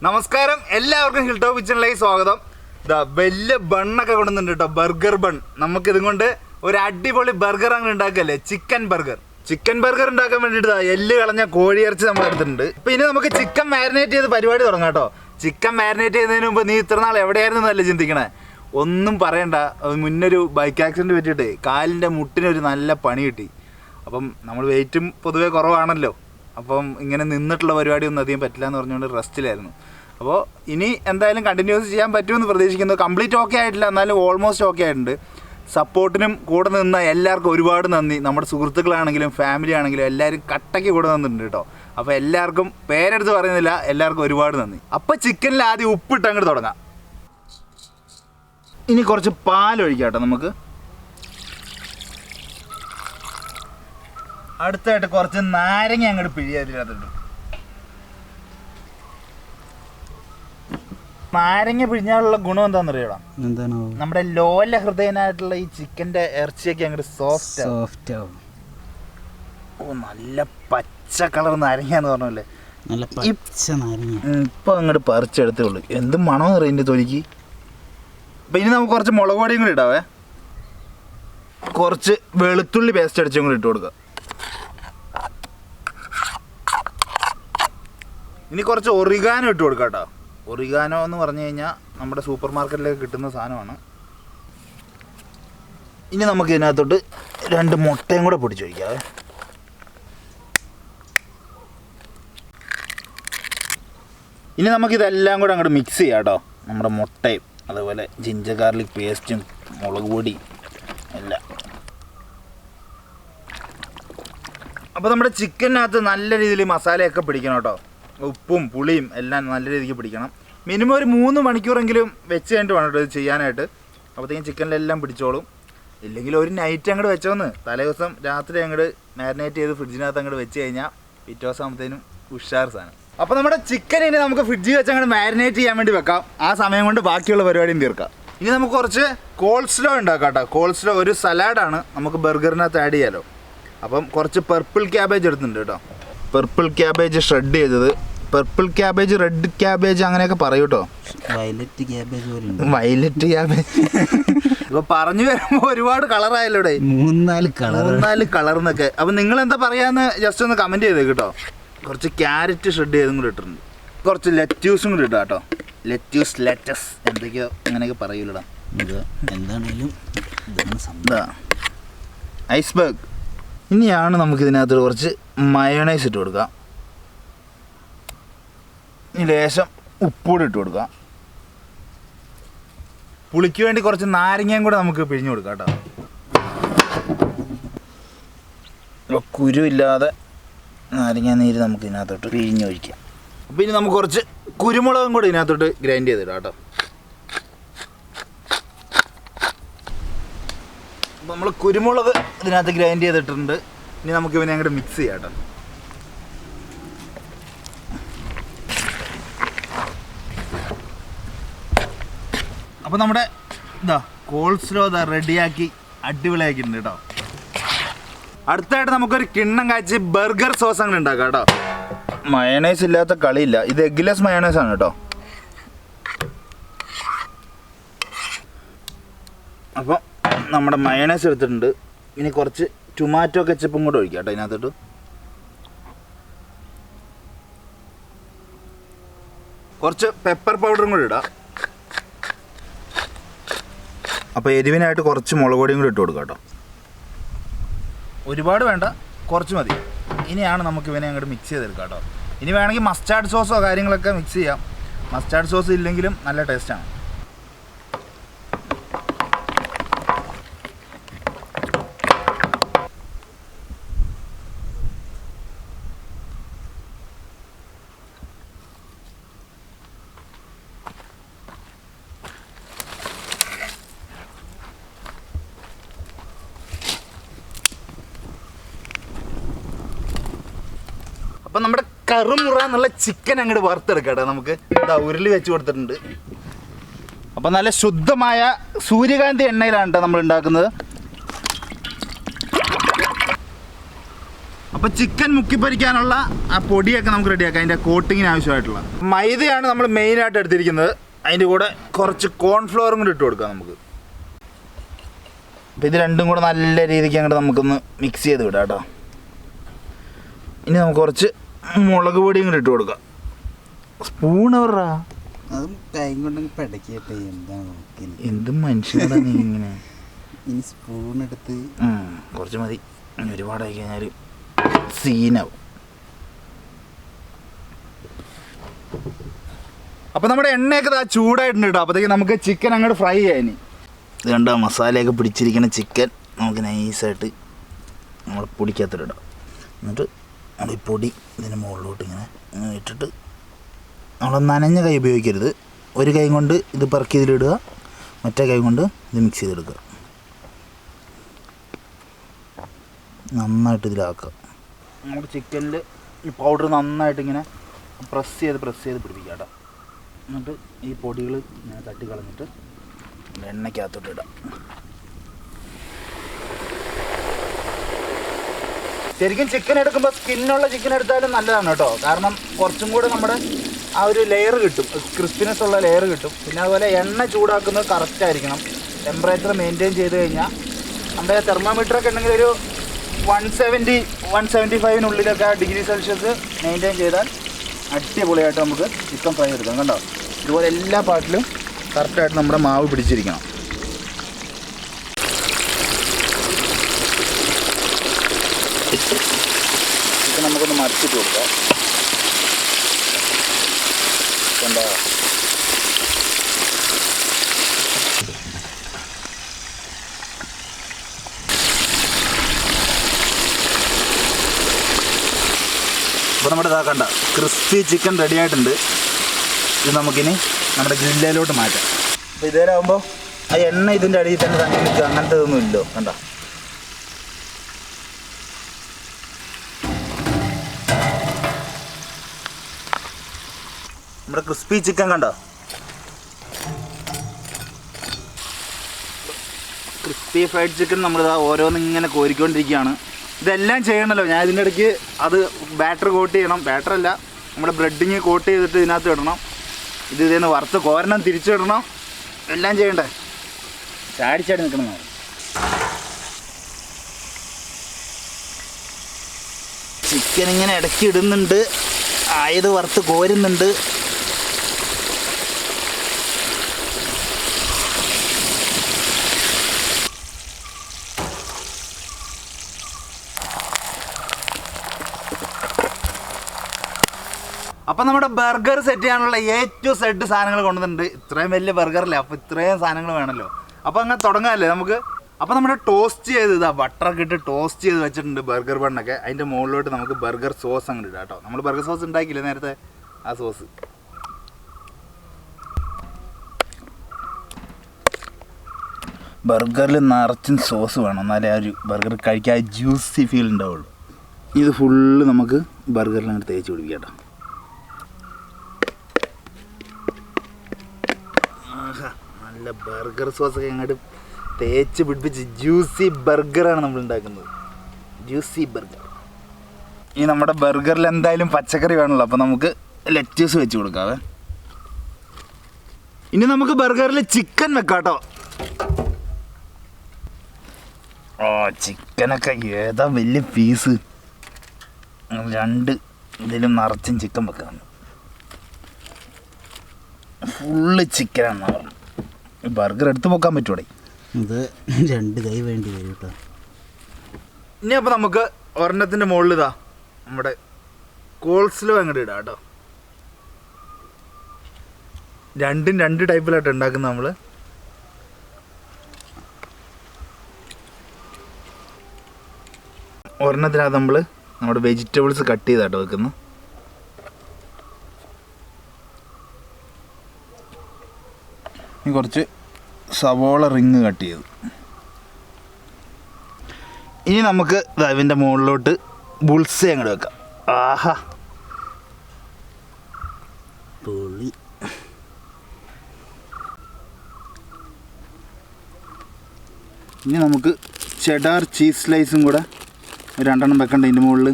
നമസ്കാരം, എല്ലാവർക്കും hill top കിച്ചണിലേക്ക് സ്വാഗതം. വലിയ ബണ്ണൊക്കെ കൊണ്ടുവന്നിട്ടുണ്ട് കേട്ടോ, ബർഗർ ബൺ. നമുക്ക് ഇതും കൊണ്ട് ഒരു അടിപൊളി ബർഗർ അങ്ങനെ ഉണ്ടാക്കല്ലേ, ചിക്കൻ ബർഗർ ഉണ്ടാക്കാൻ വേണ്ടിയിട്ട് എല്ല് കളഞ്ഞ കോഴിയിറച്ചി നമ്മൾ എടുത്തിട്ടുണ്ട്. ഇപ്പം ഇനി നമുക്ക് ചിക്കൻ മാരിനേറ്റ് ചെയ്ത് പരിപാടി തുടങ്ങാം കേട്ടോ. ചിക്കൻ മാരിനേറ്റ് ചെയ്യുന്നതിന് മുമ്പ് നീ ഇത്ര നാൾ എവിടെയായിരുന്നു എന്നല്ല ചിന്തിക്കണേ. ഒന്നും പറയണ്ട, മുന്നൊരു ബൈക്ക് ആക്സിഡൻറ്റ് പറ്റിയിട്ട് കാലിൻ്റെ മുട്ടിനൊരു നല്ല പണി കിട്ടി. അപ്പം നമ്മൾ വെയിറ്റും പൊതുവേ കുറവാണല്ലോ, അപ്പം ഇങ്ങനെ നിന്നിട്ടുള്ള പരിപാടിയൊന്നും അധികം പറ്റില്ല എന്ന് പറഞ്ഞുകൊണ്ട് റെസ്റ്റിലായിരുന്നു. അപ്പോൾ ഇനി എന്തായാലും കണ്ടിന്യൂസ് ചെയ്യാൻ പറ്റുമെന്ന് പ്രതീക്ഷിക്കുന്നു. കംപ്ലീറ്റ് ഓക്കെ ആയിട്ടില്ല, എന്നാലും ഓൾമോസ്റ്റ് ഓക്കെ ആയിട്ടുണ്ട്. സപ്പോർട്ടിനും കൂടെ നിന്ന എല്ലാവർക്കും ഒരുപാട് നന്ദി. നമ്മുടെ സുഹൃത്തുക്കളാണെങ്കിലും ഫാമിലി ആണെങ്കിലും എല്ലാവരും കട്ടയ്ക്ക് കൂടെ നിന്നിട്ടുണ്ട് കേട്ടോ. അപ്പോൾ എല്ലാവർക്കും പേരെടുത്ത് പറയുന്നില്ല, എല്ലാവർക്കും ഒരുപാട് നന്ദി. അപ്പോൾ ചിക്കനിൽ ആദ്യം ഉപ്പിട്ട് അങ്ങോട്ട് തുടങ്ങാം. ഇനി കുറച്ച് പാലൊഴിക്കാം കേട്ടോ നമുക്ക്. അടുത്തായിട്ട് കുറച്ച് നാരങ്ങ അങ്ങോട്ട് പിഴിയാതിനകത്തുണ്ട്. നാരങ്ങ പിഴിഞ്ഞാലുള്ള ഗുണം എന്താണെന്നറിയണം? എന്താണ്? നമ്മുടെ ലോല ഹൃദയനായിട്ടുള്ള ഈ ചിക്കൻ്റെ ഇറച്ചിയൊക്കെ അങ്ങോട്ട് സോഫ്റ്റ് ആവും. ഓ, നല്ല പച്ച കളർ നാരങ്ങ എന്ന് പറഞ്ഞല്ലേ, നല്ല പച്ച നാരങ്ങ. ഇപ്പം അങ്ങോട്ട് പറിച്ചെടുത്തേ ഉള്ളൂ. എന്ത് മണം അറിയാം ഇതിൻ്റെ തൊലിക്ക്. അപ്പം ഇനി നമുക്ക് കുറച്ച് മുളക് പൊടിയും കൂടി ഇടാവേ. കുറച്ച് വെളുത്തുള്ളി പേസ്റ്റ് അടിച്ചും കൂടി ഇട്ട് കൊടുക്കുക. ഇനി കുറച്ച് ഒറിഗാനോ ഇട്ട് കൊടുക്കാം കേട്ടോ. ഒറിഗാനോ എന്ന് പറഞ്ഞു കഴിഞ്ഞാൽ നമ്മുടെ സൂപ്പർ മാർക്കറ്റിലൊക്കെ കിട്ടുന്ന സാധനമാണ്. ഇനി നമുക്ക് ഇതിനകത്തോട്ട് 2 മുട്ടയും കൂടെ പൊടിച്ച് വയ്ക്കാവേ. ഇനി നമുക്കിതെല്ലാം കൂടെ അങ്ങോട്ട് മിക്സ് ചെയ്യാം കേട്ടോ. നമ്മുടെ മുട്ടയും അതുപോലെ ജിഞ്ചർ ഗാർലിക് പേസ്റ്റും മുളക് പൊടിയും എല്ലാം. അപ്പോൾ നമ്മുടെ ചിക്കനകത്ത് നല്ല രീതിയിൽ മസാലയൊക്കെ പിടിക്കണം കേട്ടോ. ഉപ്പും പുളിയും എല്ലാം നല്ല രീതിക്ക് പിടിക്കണം. മിനിമം ഒരു 3 മണിക്കൂറെങ്കിലും വെച്ച് കഴിഞ്ഞിട്ട് വേണം കേട്ടോ ഇത് ചെയ്യാനായിട്ട്. അപ്പോഴത്തേക്കും ചിക്കനിലെല്ലാം പിടിച്ചോളും. ഇല്ലെങ്കിൽ ഒരു നൈറ്റ് അങ്ങോട്ട് വെച്ചോന്ന്, തലേദിവസം രാത്രി അങ്ങോട്ട് മാരിനേറ്റ് ചെയ്ത് ഫ്രിഡ്ജിനകത്ത് അങ്ങോട്ട് വെച്ച് കഴിഞ്ഞാൽ പിറ്റേ ദിവസം ആകുമ്പോഴത്തേനും ഉഷാർ സാധനം. അപ്പോൾ നമ്മുടെ ചിക്കൻ ഇനി നമുക്ക് ഫ്രിഡ്ജിൽ വെച്ച് അങ്ങോട്ട് മാരിനേറ്റ് ചെയ്യാൻ വേണ്ടി വെക്കാം. ആ സമയം കൊണ്ട് ബാക്കിയുള്ള പരിപാടിയും തീർക്കാം. ഇനി നമുക്ക് കുറച്ച് കോൾസ്ലോ ഉണ്ടാക്കാം കേട്ടോ. കോൾസ്ലോ ഒരു സലാഡാണ്, നമുക്ക് ബർഗറിനകത്ത് ആഡ് ചെയ്യാമല്ലോ. അപ്പം കുറച്ച് പെർപ്പിൾ ക്യാബേജ് എടുത്തിട്ടുണ്ട് കേട്ടോ. പെർപ്പിൾ ക്യാബേജ് ഷ്രെഡ് ചെയ്തത്, പെർപ്പിൾ ക്യാബേജ്, റെഡ് ക്യാബേജ് അങ്ങനെയൊക്കെ പറയൂ കേട്ടോ. Violet cabbage. ഇപ്പൊ പറഞ്ഞു വരുമ്പോൾ ഒരുപാട് കളറായല്ലോ ഇവിടെ, 3-4 കളർ എന്നൊക്കെ. അപ്പം നിങ്ങൾ എന്താ പറയാന്ന് ജസ്റ്റ് ഒന്ന് കമൻറ്റ് ചെയ്തേ കേട്ടോ. കുറച്ച് ക്യാരറ്റ് ഷ്രെഡ് ചെയ്തും കൂടി ഇട്ടിട്ടുണ്ട്. കുറച്ച് ലെറ്റ്യൂസും കൂടി ഇട്ടാം കേട്ടോ. ലെറ്റസ് എന്തൊക്കെയോ അങ്ങനെയൊക്കെ പറയൂലടാ. ഇത് എന്താണേലും ഐസ്ബർഗ്. ഇനിയാണ് നമുക്കിതിനകത്ത് കുറച്ച് മയോണൈസ് ഇട്ട് കൊടുക്കാം. ഇനി ലേശം ഉപ്പൂടി ഇട്ട് കൊടുക്കാം. പുളിക്ക് വേണ്ടി കുറച്ച് നാരങ്ങയും കൂടെ നമുക്ക് പിഴിഞ്ഞു കൊടുക്കാം കേട്ടോ. കുരു ഇല്ലാതെ നാരങ്ങ നീര് നമുക്ക് ഇതിനകത്തോട്ട് പിഴിഞ്ഞൊഴിക്കാം. അപ്പോൾ ഇനി നമുക്ക് കുറച്ച് കുരുമുളകും കൂടി ഇതിനകത്തോട്ട് ഗ്രൈൻഡ് ചെയ്തിടാം കേട്ടോ. അപ്പോൾ നമ്മൾ കുരുമുളക് ഇതിനകത്ത് ഗ്രൈൻഡ് ചെയ്തിട്ടുണ്ട്. ഇനി നമുക്ക് ഇവനെ അങ്ങോട്ട് മിക്സ് ചെയ്യാം കേട്ടോ. അപ്പോൾ നമ്മുടെ കോൾസ്ലോ റെഡിയാക്കി അടിപൊളിയാക്കിയിട്ടുണ്ട് കേട്ടോ. അടുത്തായിട്ട് നമുക്കൊരു കിണ്ണം കാച്ചി ബർഗർ സോസ് അങ്ങനെ ഉണ്ടാക്കാം കേട്ടോ. മയണൈസ് ഇല്ലാത്ത കളിയില്ല. ഇത് എഗ്ലെസ് മയണൈസ് ആണ് കേട്ടോ. അപ്പം നമ്മുടെ മയണൈസ് എടുത്തിട്ടുണ്ട്. ഇനി കുറച്ച് ടൊമാറ്റോ കെച്ചപ്പും കൂടെ ഒഴിക്കാം കേട്ടോ ഇതിനകത്തോട്ട്. കുറച്ച് പെപ്പർ പൗഡറും കൂടി ഇടാം. അപ്പോൾ എരിവിനായിട്ട് കുറച്ച് മുളക് പൊടിയും കൂടി ഇട്ട് കൊടുക്കാം കേട്ടോ. ഒരുപാട് വേണ്ട, കുറച്ച് മതി. ഇനിയാണ് നമുക്ക് ഇവനെ അങ്ങോട്ട് മിക്സ് ചെയ്തെടുക്കാം കേട്ടോ. ഇനി വേണമെങ്കിൽ മസ്റ്റാർഡ് സോസോ കാര്യങ്ങളൊക്കെ മിക്സ് ചെയ്യാം. മസ്റ്റാർഡ് സോസ് ഇല്ലെങ്കിലും നല്ല ടേസ്റ്റാണ്. അപ്പം നമ്മുടെ കറുമുറ എന്നുള്ള ചിക്കൻ അങ്ങോട്ട് വറുത്തെടുക്കാം കേട്ടോ. നമുക്ക് ഉരുളി വെച്ച് കൊടുത്തിട്ടുണ്ട്. അപ്പം നല്ല ശുദ്ധമായ സൂര്യകാന്തി എണ്ണയിലാണ് കേട്ടോ നമ്മൾ ഉണ്ടാക്കുന്നത്. അപ്പോൾ ചിക്കൻ മുക്കിപ്പരിക്കാനുള്ള ആ പൊടിയൊക്കെ നമുക്ക് റെഡിയാക്കാം, അതിൻ്റെ കോട്ടിങ്ങിന് ആവശ്യമായിട്ടുള്ള. മൈദയാണ് നമ്മൾ മെയിനായിട്ട് എടുത്തിരിക്കുന്നത്. അതിൻ്റെ കൂടെ കുറച്ച് കോൺഫ്ലവറും കൂടി ഇട്ട് കൊടുക്കാം നമുക്ക്. അപ്പോൾ ഇത് രണ്ടും കൂടെ നല്ല രീതിക്ക് അങ്ങോട്ട് നമുക്കൊന്ന് മിക്സ് ചെയ്ത് വിടാം കേട്ടോ. ഇനി നമുക്ക് കുറച്ച് മുളക് പൊടിയും കൂടി ഇട്ട് കൊടുക്കാം. സ്പൂൺ എവറാ? അതും കൈ കൊണ്ടെങ്കിൽ പടക്കിയട്ടെ. എന്താണ് എന്തും മനുഷ്യനാണ് നീ ഇങ്ങനെ. ഇനി സ്പൂൺ എടുത്ത് കുറച്ച് മതി, ഒരുപാടായി കഴിഞ്ഞാൽ സീനാവും. അപ്പോൾ നമ്മുടെ എണ്ണയൊക്കെ ചൂടായിട്ടുണ്ട് കേട്ടോ. അപ്പോഴത്തേക്ക് നമുക്ക് ചിക്കൻ അങ്ങോട്ട് ഫ്രൈ ചെയ്യാം. ഇനി ഇത് കണ്ട മസാലയൊക്കെ പിടിച്ചിരിക്കുന്ന ചിക്കൻ നമുക്ക് നൈസായിട്ട് നമ്മൾ പൊടിക്കകത്തിടാം. എന്നിട്ട് നമ്മൾ ഈ പൊടി ഇതിന് മുകളിലോട്ട് ഇങ്ങനെ ഇട്ടിട്ട് നമ്മൾ നനഞ്ഞ കൈ ഉപയോഗിക്കരുത്. ഒരു കൈ കൊണ്ട് ഇത് പെറുക്കി ഇതിലിടുക, മറ്റേ കൈ കൊണ്ട് ഇത് മിക്സ് ചെയ്തെടുക്കുക. നന്നായിട്ട് ഇതിലാക്കുക. നമ്മുടെ ചിക്കനിൽ ഈ പൗഡർ നന്നായിട്ട് ഇങ്ങനെ പ്രസ് ചെയ്ത് പിടിപ്പിക്കുക കേട്ടോ. എന്നിട്ട് ഈ പൊടികൾ ഇങ്ങനെ തട്ടി കളഞ്ഞിട്ട് എണ്ണയ്ക്കകത്തോട്ട് ഇടാം. ശരിക്കും ചിക്കൻ എടുക്കുമ്പോൾ സ്കിന്നുള്ള ചിക്കൻ എടുത്താലും നല്ലതാണ് കേട്ടോ. കാരണം കുറച്ചും കൂടെ നമ്മുടെ ആ ഒരു ലെയർ കിട്ടും, ക്രിസ്പിനെസ് ഉള്ള ലെയർ കിട്ടും. പിന്നെ അതുപോലെ എണ്ണ ചൂടാക്കുന്നത് കറക്റ്റ് ആയിരിക്കണം. ടെമ്പറേച്ചർ മെയിൻറ്റെയിൻ ചെയ്ത് കഴിഞ്ഞാൽ നമ്മുടെ തെർമോമീറ്ററൊക്കെ ഉണ്ടെങ്കിൽ ഒരു 175-175 ഡിഗ്രി സെൽഷ്യസ് മെയിൻറ്റെയിൻ ചെയ്താൽ അടിപൊളിയായിട്ട് നമുക്ക് ചിക്കൻ ഫ്രൈ എടുക്കാം. കണ്ടോ, ഇതുപോലെ എല്ലാ പാർട്ടിലും കറക്റ്റായിട്ട് നമ്മുടെ മാവ് പിടിച്ചിരിക്കണം. ചിക്കൻ നമുക്കൊന്ന് മറിച്ചിട്ട് കൊടുക്കാം. കണ്ടോ, അപ്പോൾ നമ്മുടെ ഇതാക്കണ്ട ക്രിസ്പി ചിക്കൻ റെഡി ആയിട്ടുണ്ട്. ഇത് നമുക്കിനി നമ്മുടെ ഗ്രില്ലിലോട്ട് മാറ്റാം. അപ്പോൾ ഇതേലാകുമ്പോൾ ആ എണ്ണ ഇതിൻ്റെ അടിയിൽ തന്നെ തങ്ങി നിൽക്കുക, അങ്ങനത്തെ ഇതൊന്നും ഇല്ലോ. കണ്ടോ, നമ്മുടെ ക്രിസ്പി ചിക്കൻ കണ്ടോ, ക്രിസ്പി ഫ്രൈഡ് ചിക്കൻ നമ്മളിതാ ഓരോന്നിങ്ങനെ കോരിക്കൊണ്ടിരിക്കുകയാണ്. ഇതെല്ലാം ചെയ്യണമല്ലോ. ഞാൻ ഇതിൻ്റെ ഇടയ്ക്ക് അത് ബാറ്റർ കോട്ട് ചെയ്യണം. ബാറ്ററല്ല, നമ്മുടെ ബ്രെഡിങ് കോട്ട് ചെയ്തിട്ട് ഇതിനകത്ത് ഇടണം. ഇത് ഇതിന് വറുത്ത് കോരണം, തിരിച്ചിടണം, എല്ലാം ചെയ്യണ്ടേ. ചാടിച്ചാടി നിൽക്കണം. ചിക്കൻ ഇങ്ങനെ ഇടയ്ക്ക് ഇടുന്നുണ്ട്, ആയത് വറുത്ത് കോരുന്നുണ്ട്. അപ്പം നമ്മുടെ ബർഗർ സെറ്റ് ചെയ്യാനുള്ള A to Z സാധനങ്ങൾ കൊണ്ടുവന്നിട്ടുണ്ട്. ഇത്രയും വലിയ ബർഗറല്ലേ, അപ്പോൾ ഇത്രയും സാധനങ്ങൾ വേണമല്ലോ. അപ്പോൾ അങ്ങനെ തുടങ്ങാമല്ലേ നമുക്ക്. അപ്പോൾ നമ്മുടെ ടോസ്റ്റ് ചെയ്ത് ഇതാ ബട്ടറൊക്കെ ഇട്ട് ടോസ്റ്റ് ചെയ്ത് വെച്ചിട്ടുണ്ട് ബർഗർ ബണ്ണൊക്കെ. അതിൻ്റെ മുകളിലോട്ട് നമുക്ക് ബർഗർ സോസ് അങ്ങോട്ട് ഇടാം കേട്ടോ. നമ്മൾ ബർഗർ സോസ് ഉണ്ടാക്കിയില്ലേ നേരത്തെ, ആ സോസ്. ബർഗറിൽ നിറച്ചും സോസ് വേണം, എന്നാലേ ആ ഒരു ബർഗർ കഴിക്കാൻ ജ്യൂസി ഫീൽ ഉണ്ടാവുള്ളൂ. ഇത് ഫുള്ള് നമുക്ക് ബർഗറിൽ അങ്ങോട്ട് തേച്ച് പിടിപ്പിക്കാം കേട്ടോ. നല്ല ബർഗർ സോസൊക്കെ അങ്ങോട്ട് തേച്ച് പിടിപ്പിച്ച് ജ്യൂസി ബർഗറാണ് നമ്മൾ ഉണ്ടാക്കുന്നത്. Juicy burger. ഈ നമ്മുടെ ബർഗറിൽ എന്തായാലും പച്ചക്കറി വേണമല്ലോ, അപ്പോൾ നമുക്ക് ലെറ്റസ് വെച്ച് കൊടുക്കാവേ. ഇനി നമുക്ക് ബർഗറിൽ ചിക്കൻ വെക്കാം കേട്ടോ. ഓ, ചിക്കനൊക്കെ ഏതാ വലിയ പീസ്. 2 ഇതിലും നിറച്ചും ചിക്കൻ വെക്കാം. ഫുള്ള് ചിക്കനാണ് പറഞ്ഞു. ബർഗർ എടുത്ത് പോക്കാൻ പറ്റൂടെ? ഇത് 2 കൈ വേണ്ടി വരും കേട്ടോ. ഇനി അപ്പോൾ നമുക്ക് ഒരെണ്ണത്തിൻ്റെ മുകളിൽ ഇതാ നമ്മുടെ കോൾസ്ലോ അങ്ങോട്ട് ഇടാം കേട്ടോ. 2 ടൈപ്പിലായിട്ട് ഉണ്ടാക്കുന്നത് നമ്മൾ. ഒരെണ്ണത്തിനകത്ത് നമ്മൾ നമ്മുടെ വെജിറ്റബിൾസ് കട്ട് ചെയ്താട്ടോ വെക്കുന്നത്. ഇനി കുറച്ച് സവോള റിങ് കട്ട് ചെയ്തു. ഇനി നമുക്ക് ഇതിൻ്റെ മുകളിലോട്ട് ബുൾസേ അങ്ങോട്ട് വെക്കാം. ആഹാ, പൊളി. ഇനി നമുക്ക് ചെഡാർ ചീസ് സ്ലൈസും കൂടെ 2 വെക്കണ്ട ഇതിൻ്റെ മുകളിൽ.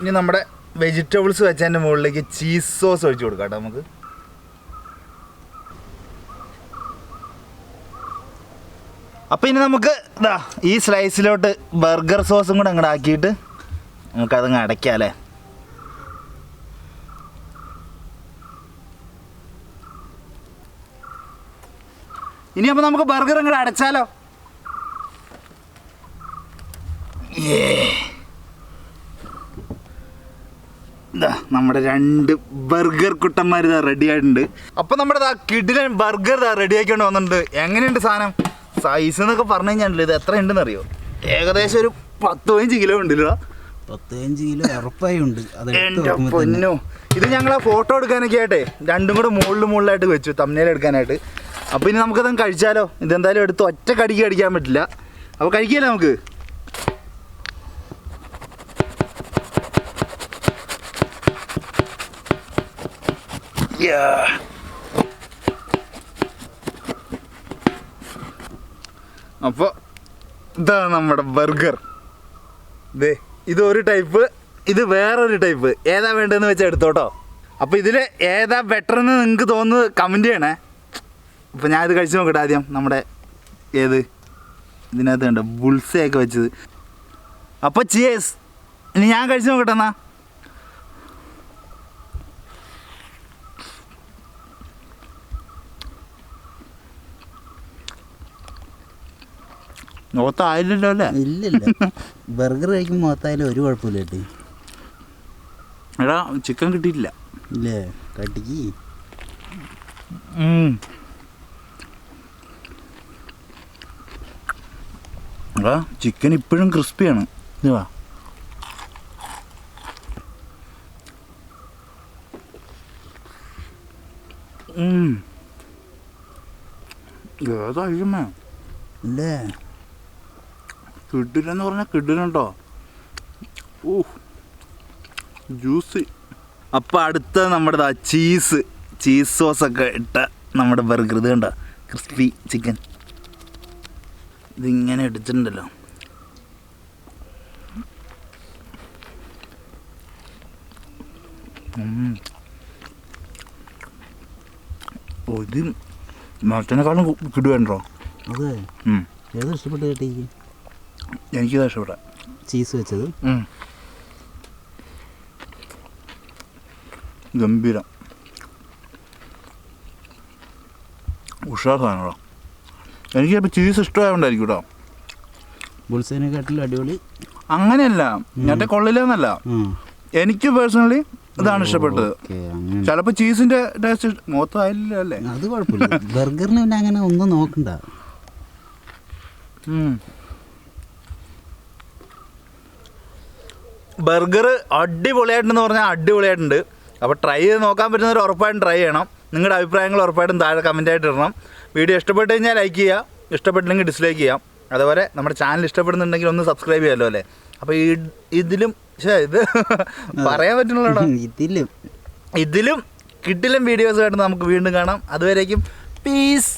ഇനി നമ്മുടെ വെജിറ്റബിൾസ് വെച്ചതിൻ്റെ മുകളിലേക്ക് ചീസ് സോസ് ഒഴിച്ച് കൊടുക്കാം കേട്ടോ നമുക്ക്. അപ്പോൾ ഇനി നമുക്ക് ഇതാ ഈ സ്ലൈസിലോട്ട് ബർഗർ സോസും കൂടെ അങ്ങോട്ട് ആക്കിയിട്ട് നമുക്കതങ്ങ് അടയ്ക്കാം അല്ലേ. ഇനി അപ്പോൾ നമുക്ക് ബർഗർ അങ്ങോട്ട് അടച്ചാലോ. ഇതാ നമ്മുടെ 2 ബർഗർ കുട്ടന്മാർ ഇതാ റെഡി ആയിട്ടുണ്ട്. അപ്പോൾ നമ്മുടെ കിഡിലൻ ബർഗർ ഇതാ റെഡി ആക്കിക്കൊണ്ട് വന്നിട്ടുണ്ട്. എങ്ങനെയുണ്ട് സാധനം? സൈസ് എന്നൊക്കെ പറഞ്ഞു കഴിഞ്ഞാൽ ഇത് എത്ര ഉണ്ടെന്ന് അറിയോ? ഏകദേശം ഒരു 10-15 കിലോ ഉണ്ടല്ലോ. 15 കിലോ ഉറപ്പായി ഉണ്ട്. എൻ്റെ പൊന്നോ, ഇത് ഞങ്ങൾ ആ ഫോട്ടോ എടുക്കാനൊക്കെ ആയിട്ടേ 2ഉം കൂടെ മുകളിലായിട്ട് വെച്ചു തംബ്നെയിൽ എടുക്കാനായിട്ട്. അപ്പോൾ ഇനി നമുക്കതൊന്ന് കഴിച്ചാലോ. ഇതെന്തായാലും എടുത്ത് ഒറ്റ കടിക്ക് കടിക്കാൻ പറ്റില്ല. അപ്പോൾ കഴിക്കാമല്ലോ നമുക്ക്. അപ്പോൾ ഇതാണ് നമ്മുടെ ബർഗർ. ഇതൊരു ടൈപ്പ്, ഇത് വേറൊരു ടൈപ്പ്. ഏതാ വേണ്ടതെന്ന് വെച്ചാൽ എടുത്തോട്ടോ. അപ്പോൾ ഇതിൽ ഏതാ ബെറ്റർ എന്ന് നിങ്ങൾക്ക് തോന്നുന്നത് കമൻറ്റ് ചെയ്യണേ. അപ്പോൾ ഞാൻ ഇത് കഴിച്ച് നോക്കട്ടെ ആദ്യം. നമ്മുടെ ഇതിനകത്ത് കണ്ടോ ബുൾസയൊക്കെ വെച്ചത്. അപ്പോൾ ചിയേഴ്സ്. ഇനി ഞാൻ കഴിച്ച് നോക്കട്ടെ എന്നാ. മുഖത്തായില്ലല്ലോ അല്ലേ? ഇല്ലില്ല, ബർഗർ കഴിക്കുമ്പോൾ മുഖത്തായാലും ഒരു കുഴപ്പമില്ല കേട്ടി. എടാ ചിക്കൻ കിട്ടിയിട്ടില്ല ഇല്ലേ? കട്ടിക്ക് എടാ ചിക്കൻ ഇപ്പോഴും ക്രിസ്പിയാണ്. ഇത് വാ. ഏതാ ഇല്ലേ? കിഡിലെന്ന് പറഞ്ഞാൽ കിഡിലുണ്ടോ. ജ്യൂസ്. അപ്പോൾ അടുത്ത നമ്മുടെ ചീസ് സോസൊക്കെ ഇട്ട നമ്മുടെ ബർഗർ. ഇത് കണ്ടോ ക്രിസ്പി ചിക്കൻ. ഇതിങ്ങനെ എടുത്തിട്ടുണ്ടല്ലോ. ഇത് മറ്റേനേക്കാളും കിടുവേണ്ടോ. അതെ, ഏതാ ഇഷ്ടപ്പെട്ട കേട്ടേക്ക്? എനിക്കിതാ ഇഷ്ടപ്പെട്ട ചീസ് വെച്ചത്. ഗംഭീരം, ഉഷാർ സാധനങ്ങളോ. എനിക്ക് ചിലപ്പോൾ ചീസ് ഇഷ്ടമായതുകൊണ്ടായിരിക്കും കേട്ടോ. ബുൾസൈനെക്കാട്ടിലും അടിപൊളി. അങ്ങനെയല്ല, ഞാൻ കൊള്ളില്ലെന്നല്ല, എനിക്ക് പേഴ്സണലി ഇതാണ് ഇഷ്ടപ്പെട്ടത്. ചിലപ്പോൾ ചീസിന്റെ ടേസ്റ്റ് മൊത്തമായില്ല അല്ലേ? അത് കുഴപ്പമില്ല. ബർഗറിന് പിന്നെ അങ്ങനെ ഒന്നും നോക്കണ്ട. ബർഗർ അടിപൊളിയായിട്ടുണ്ടെന്ന് പറഞ്ഞാൽ അടിപൊളിയായിട്ടുണ്ട്. അപ്പോൾ ട്രൈ ചെയ്ത് നോക്കാൻ പറ്റുന്നവർ ഉറപ്പായിട്ടും ട്രൈ ചെയ്യണം. നിങ്ങളുടെ അഭിപ്രായങ്ങൾ ഉറപ്പായിട്ടും താഴെ കമൻറ്റായിട്ട് ഇടണം. വീഡിയോ ഇഷ്ടപ്പെട്ട് കഴിഞ്ഞാൽ ലൈക്ക് ചെയ്യുക, ഇഷ്ടപ്പെട്ടില്ലെങ്കിൽ ഡിസ്ലൈക്ക് ചെയ്യാം. അതുപോലെ നമ്മുടെ ചാനൽ ഇഷ്ടപ്പെടുന്നുണ്ടെങ്കിൽ ഒന്ന് സബ്സ്ക്രൈബ് ചെയ്യാമല്ലോ അല്ലേ? അപ്പോൾ ഇതിലും ഇത് പറയാൻ പറ്റുന്നുള്ളൂ. ഇതിലും കിട്ടിലും വീഡിയോസ് ആയിട്ട് നമുക്ക് വീണ്ടും കാണാം. അതുവരേക്കും പീസ്.